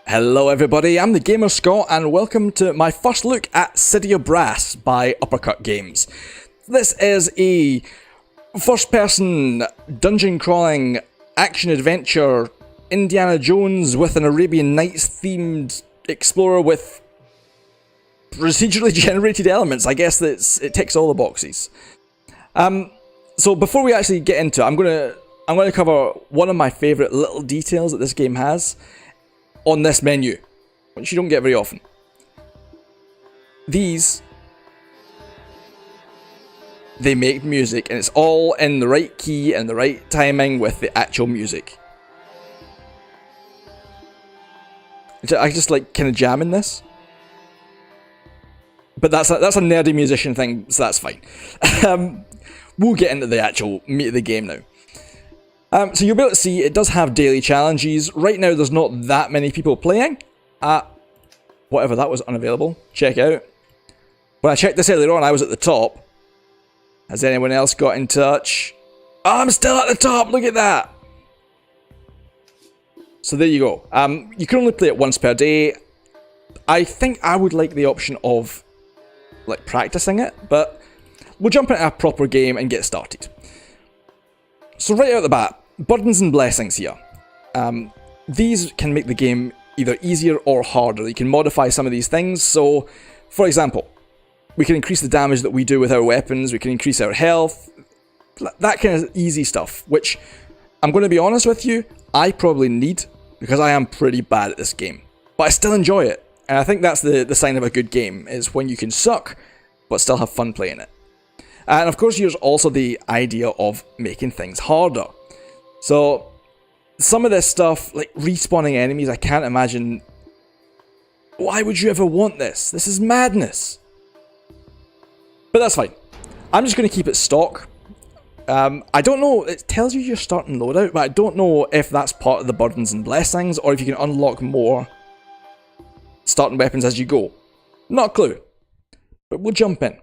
Hello everybody, I'm the Gamer Scot and welcome to my first look at City of Brass by Uppercut Games. This is a first-person dungeon-crawling action-adventure Indiana Jones with an Arabian Nights themed explorer with procedurally generated elements. I guess it ticks all the boxes. So before we actually get into it, I'm gonna cover one of my favourite little details that this game has on this menu, which you don't get very often. They make music, and it's all in the right key and the right timing with the actual music. I just like kind of jamming this, but that's a nerdy musician thing, so that's fine. We'll get into the actual meat of the game now. So you'll be able to see it does have daily challenges. Right now there's not that many people playing. Whatever, that was unavailable. Check out. When I checked this earlier on, I was at the top. Has anyone else got in touch? Oh, I'm still at the top, look at that! So there you go. You can only play it once per day. I think I would like the option of like practicing it, but we'll jump into a proper game and get started. So right out the bat, burdens and blessings here. These can make the game either easier or harder. You can modify some of these things. So, for example, we can increase the damage that we do with our weapons, we can increase our health, that kind of easy stuff, which, I'm going to be honest with you, I probably need, because I am pretty bad at this game. But I still enjoy it, and I think that's the sign of a good game, is when you can suck, but still have fun playing it. And of course, here's also the idea of making things harder. So, some of this stuff, like respawning enemies, I can't imagine. Why would you ever want this? This is madness. But that's fine. I'm just going to keep it stock. I don't know, it tells you your starting loadout, but I don't know if that's part of the burdens and blessings, or if you can unlock more starting weapons as you go. Not a clue. But we'll jump in.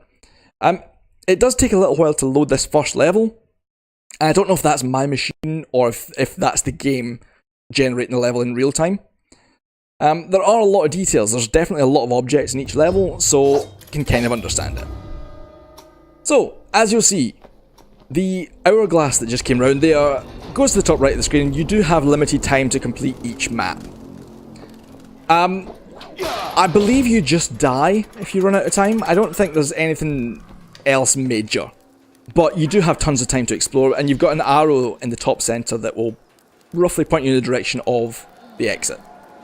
It does take a little while to load this first level, and I don't know if that's my machine or if that's the game generating the level in real time. There are a lot of details, there's definitely a lot of objects in each level, so you can kind of understand it. So, as you'll see, the hourglass that just came round there goes to the top right of the screen. You do have limited time to complete each map. I believe you just die if you run out of time. I don't think there's anything else major, but you do have tons of time to explore, and you've got an arrow in the top center that will roughly point you in the direction of the exit,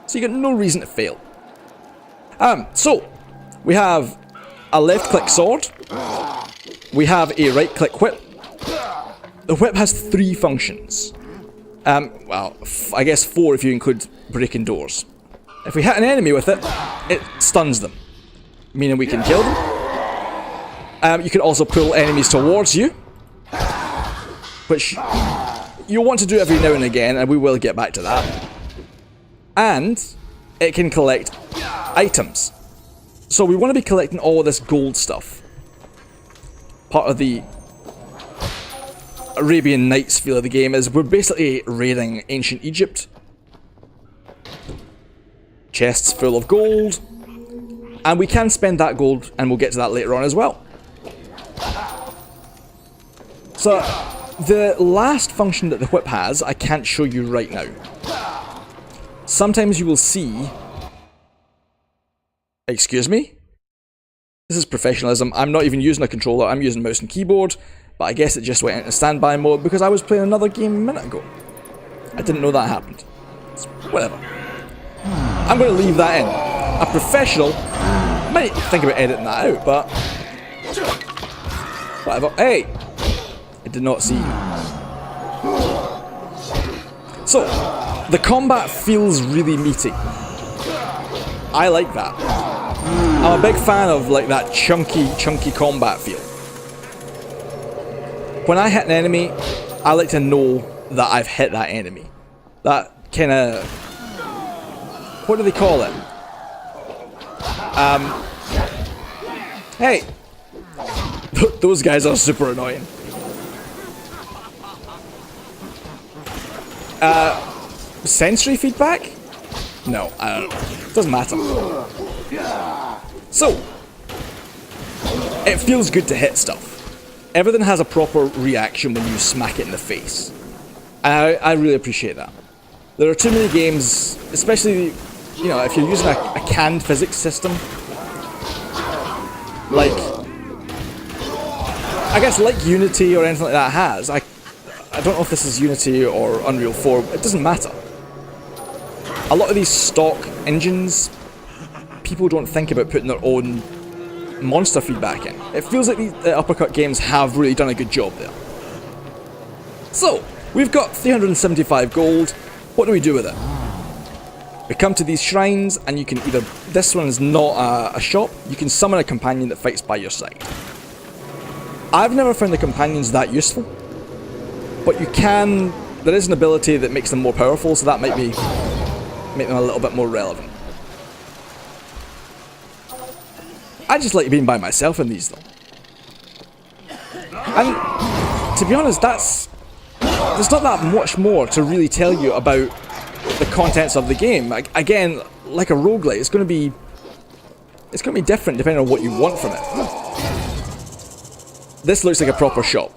so you got no reason to fail. So we have a left click sword, we have a right click whip. The whip has 3 functions, well, I guess 4 if you include breaking doors. If we hit an enemy with it, it stuns them, meaning we can kill them. You can also pull enemies towards you, which you'll want to do every now and again, and we will get back to that. And it can collect items. So we want to be collecting all of this gold stuff. Part of the Arabian Nights feel of the game is we're basically raiding ancient Egypt. Chests full of gold. And we can spend that gold, and we'll get to that later on as well. So, the last function that the whip has, I can't show you right now. Sometimes you will see... Excuse me? This is professionalism. I'm not even using a controller, I'm using mouse and keyboard, but I guess it just went into standby mode because I was playing another game a minute ago. I didn't know that happened. So, whatever. I'm going to leave that in. A professional might think about editing that out, but... whatever. Hey! I did not see you. So, the combat feels really meaty. I like that. I'm a big fan of like that chunky combat feel. When I hit an enemy, I like to know that I've hit that enemy. That kind of... what do they call it? Hey! Those guys are super annoying. Sensory feedback? No, I don't know. Doesn't matter. So, it feels good to hit stuff. Everything has a proper reaction when you smack it in the face. And I really appreciate that. There are too many games, especially, you know, if you're using a canned physics system, like, I guess like Unity or anything like that has. I don't know if this is Unity or Unreal 4, it doesn't matter. A lot of these stock engines, people don't think about putting their own monster feedback in. It feels like the Uppercut games have really done a good job there. So, we've got 375 gold. What do we do with it? We come to these shrines, and you can either... This one is not a shop. You can summon a companion that fights by your side. I've never found the companions that useful, but you can... There is an ability that makes them more powerful, so that might be... make them a little bit more relevant. I just like being by myself in these, though. And, to be honest, there's not that much more to really tell you about the contents of the game. Again, like a roguelite, it's going to be different depending on what you want from it. This looks like a proper shop.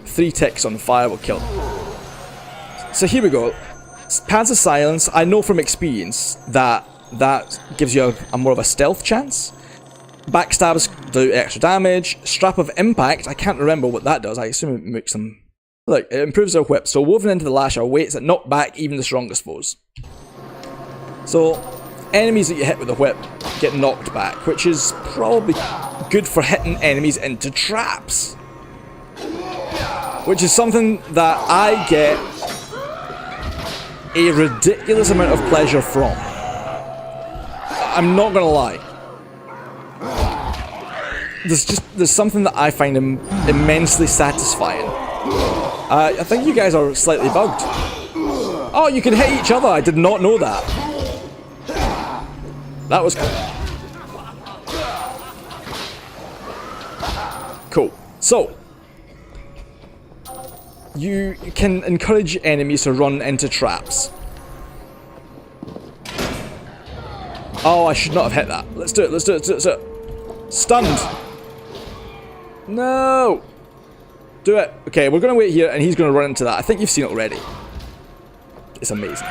3 ticks on fire will kill them. So here we go. Pads of Silence. I know from experience that gives you a more of a stealth chance. Backstabs do extra damage. Strap of Impact, I can't remember what that does. I assume it makes them... Look, it improves their whip. So woven into the lash are weights that knock back even the strongest foes. So, enemies that you hit with a whip get knocked back, which is probably good for hitting enemies into traps. Which is something that I get a ridiculous amount of pleasure from. I'm not gonna lie. There's something that I find immensely satisfying. I think you guys are slightly bugged. Oh, you can hit each other. I did not know that. That was cool. So, you can encourage enemies to run into traps. Oh, I should not have hit that. Let's do it, let's do it, let's do it. Stunned. No. Do it. Okay, we're going to wait here and he's going to run into that. I think you've seen it already. It's amazing.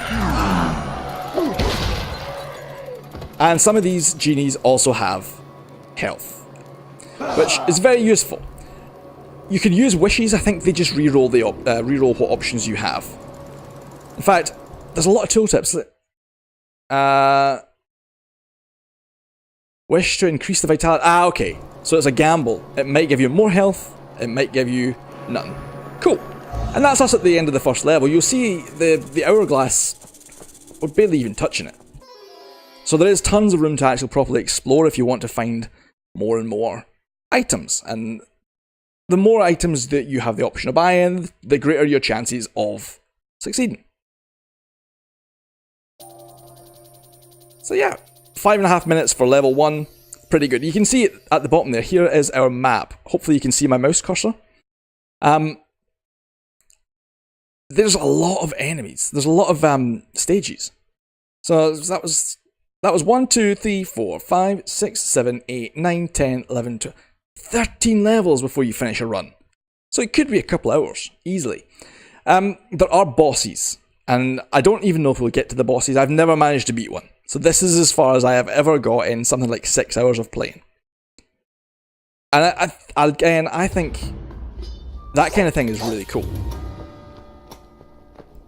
And some of these genies also have health, which is very useful. You can use wishes. I think they just reroll what options you have. In fact, there's a lot of tooltips. Wish to increase the vitality. Ah, okay. So it's a gamble. It might give you more health. It might give you nothing. Cool. And that's us at the end of the first level. You'll see the hourglass. We're barely even touching it. So there is tons of room to actually properly explore if you want to find more and more items. And the more items that you have the option of buying, the greater your chances of succeeding. So yeah, 5.5 minutes for level 1. Pretty good. You can see it at the bottom there. Here is our map. Hopefully you can see my mouse cursor. There's a lot of enemies. There's a lot of stages. So that was 1, 2, 3, 4, 5, 6, 7, 8, 9, 10, 11, 12, 13 levels before you finish a run. So it could be a couple hours, easily. There are bosses, and I don't even know if we'll get to the bosses. I've never managed to beat one. So this is as far as I have ever got in something like 6 hours of playing. And I think that kind of thing is really cool.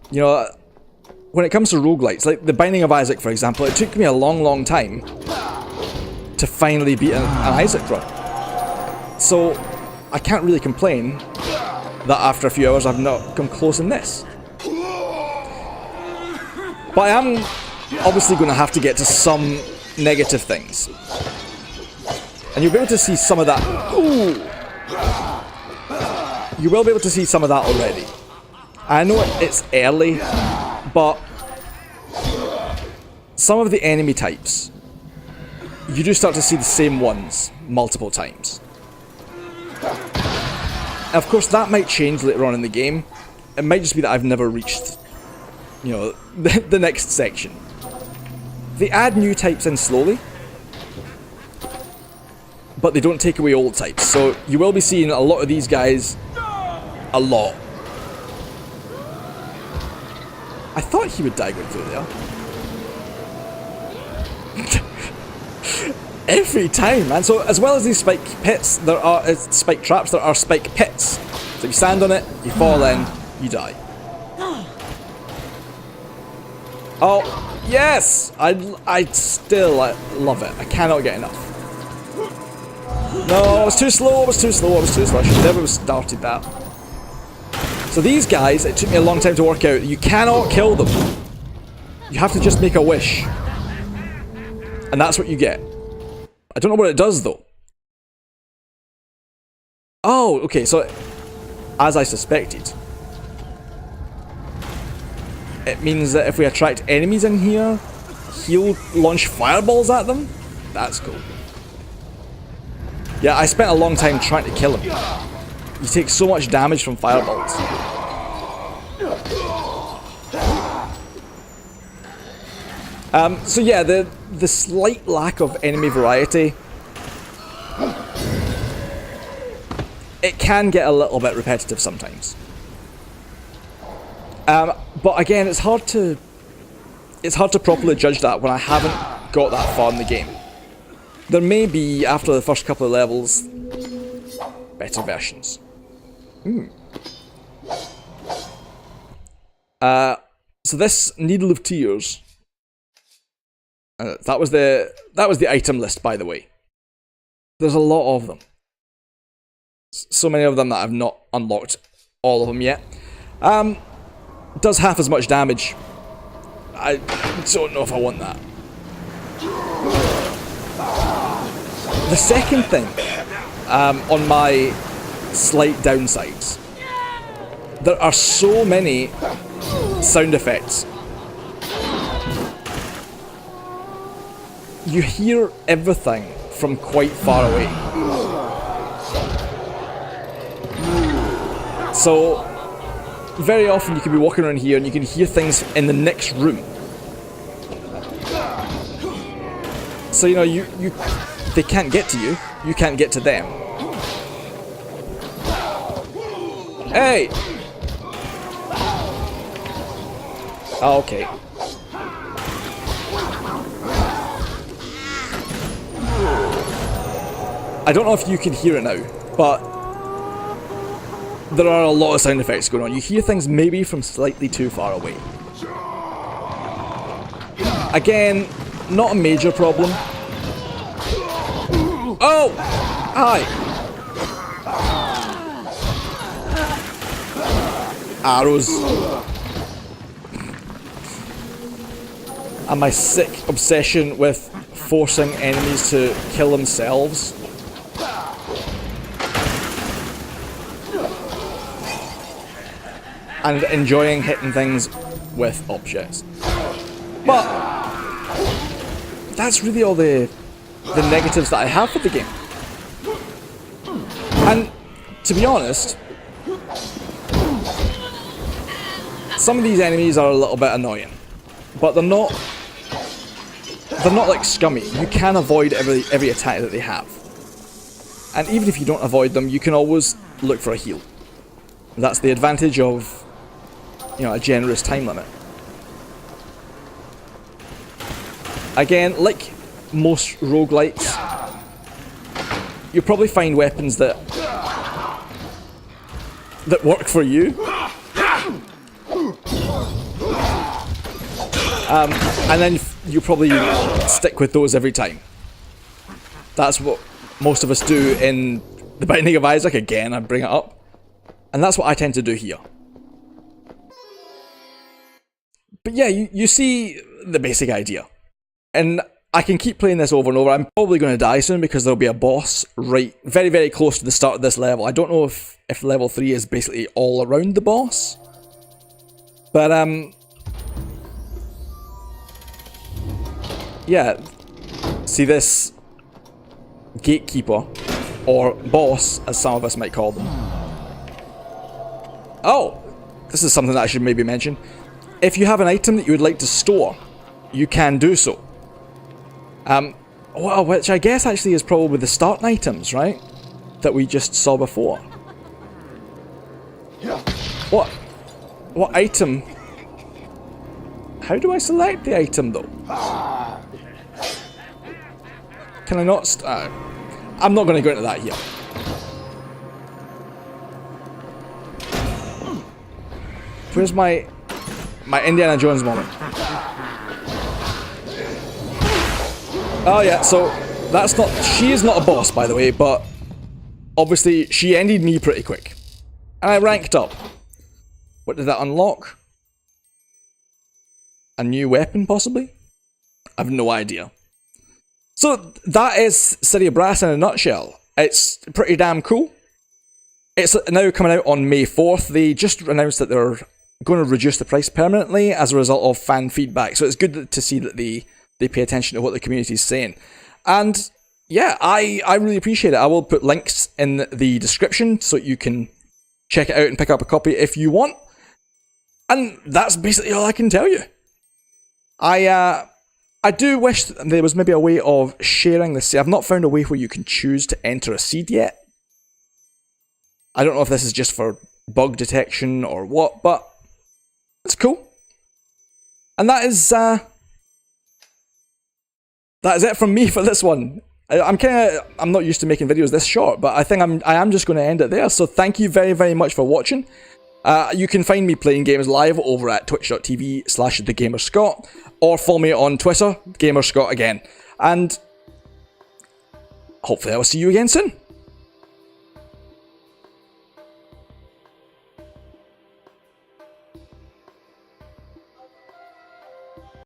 You know, when it comes to roguelites, like the Binding of Isaac, for example, it took me a long, long time to finally beat an Isaac run. So I can't really complain that after a few hours I've not come close in this. But I am obviously going to have to get to some negative things. And you'll be able to see some of that. Ooh! You will be able to see some of that already. I know it's early, but some of the enemy types, you do start to see the same ones multiple times. And of course, that might change later on in the game. It might just be that I've never reached you know, the next section. They add new types in slowly, but they don't take away old types. So you will be seeing a lot of these guys a lot. I thought he would die going through there. Every time, man. So as well as these spike pits, there are spike traps, there are spike pits. So if you stand on it, you fall in, you die. Oh, yes! I still love it. I cannot get enough. No, I was too slow, I was too slow, I was too slow. I should never have started that. So these guys, it took me a long time to work out. You cannot kill them. You have to just make a wish. And that's what you get. I don't know what it does, though. Oh, okay, so as I suspected, it means that if we attract enemies in here, he'll launch fireballs at them? That's cool. Yeah, I spent a long time trying to kill him. You take so much damage from fireballs. So yeah, the slight lack of enemy variety, it can get a little bit repetitive sometimes. But again, it's hard to properly judge that when I haven't got that far in the game. There may be, after the first couple of levels, better versions. So this Needle of Tears, that was the item list, by the way. There's a lot of them. So many of them that I've not unlocked all of them yet. Does half as much damage. I don't know if I want that. The second thing, on my slight downsides, there are so many sound effects. You hear everything from quite far away. So, very often you can be walking around here and you can hear things in the next room. So, you know, they can't get to you, you can't get to them. Hey! Oh, okay. I don't know if you can hear it now, but there are a lot of sound effects going on. You hear things maybe from slightly too far away. Again, not a major problem. Oh! Hi! Arrows. And my sick obsession with forcing enemies to kill themselves. And enjoying hitting things with objects. But that's really all the negatives that I have for the game. And to be honest, some of these enemies are a little bit annoying, but they're not like scummy. You can avoid every attack that they have. And even if you don't avoid them, you can always look for a heal. That's the advantage of, you know, a generous time limit. Again, like most roguelites, you'll probably find weapons that work for you. And then you probably stick with those every time. That's what most of us do in The Binding of Isaac. Again, I bring it up. And that's what I tend to do here. But yeah, you see the basic idea. And I can keep playing this over and over. I'm probably going to die soon because there'll be a boss right very, very close to the start of this level. I don't know if level 3 is basically all around the boss. But, yeah. See this gatekeeper, or boss, as some of us might call them. Oh! This is something that I should maybe mention. if you have an item that you would like to store, you can do so. Well, which I guess actually is probably the starting items, right? That we just saw before. What item? How do I select the item though? Can I not? I'm not going to go into that here. Where's my Indiana Jones moment? Oh yeah, so that's not. She is not a boss, by the way, but obviously she ended me pretty quick, and I ranked up. What did that unlock? A new weapon, possibly? I have no idea. So that is City of Brass in a nutshell. It's pretty damn cool. It's now coming out on May 4th. They just announced that they're going to reduce the price permanently as a result of fan feedback. So it's good to see that they pay attention to what the community is saying. And yeah, I really appreciate it. I will put links in the description so you can check it out and pick up a copy if you want. And that's basically all I can tell you. I do wish there was maybe a way of sharing the seed. I've not found a way where you can choose to enter a seed yet. I don't know if this is just for bug detection or what, but it's cool. And that is it from me for this one. I'm not used to making videos this short, but I think I am just going to end it there. So thank you very, very much for watching. You can find me playing games live over at twitch.tv/thegamerscot, or follow me on Twitter, GamerScot again. And hopefully I will see you again soon.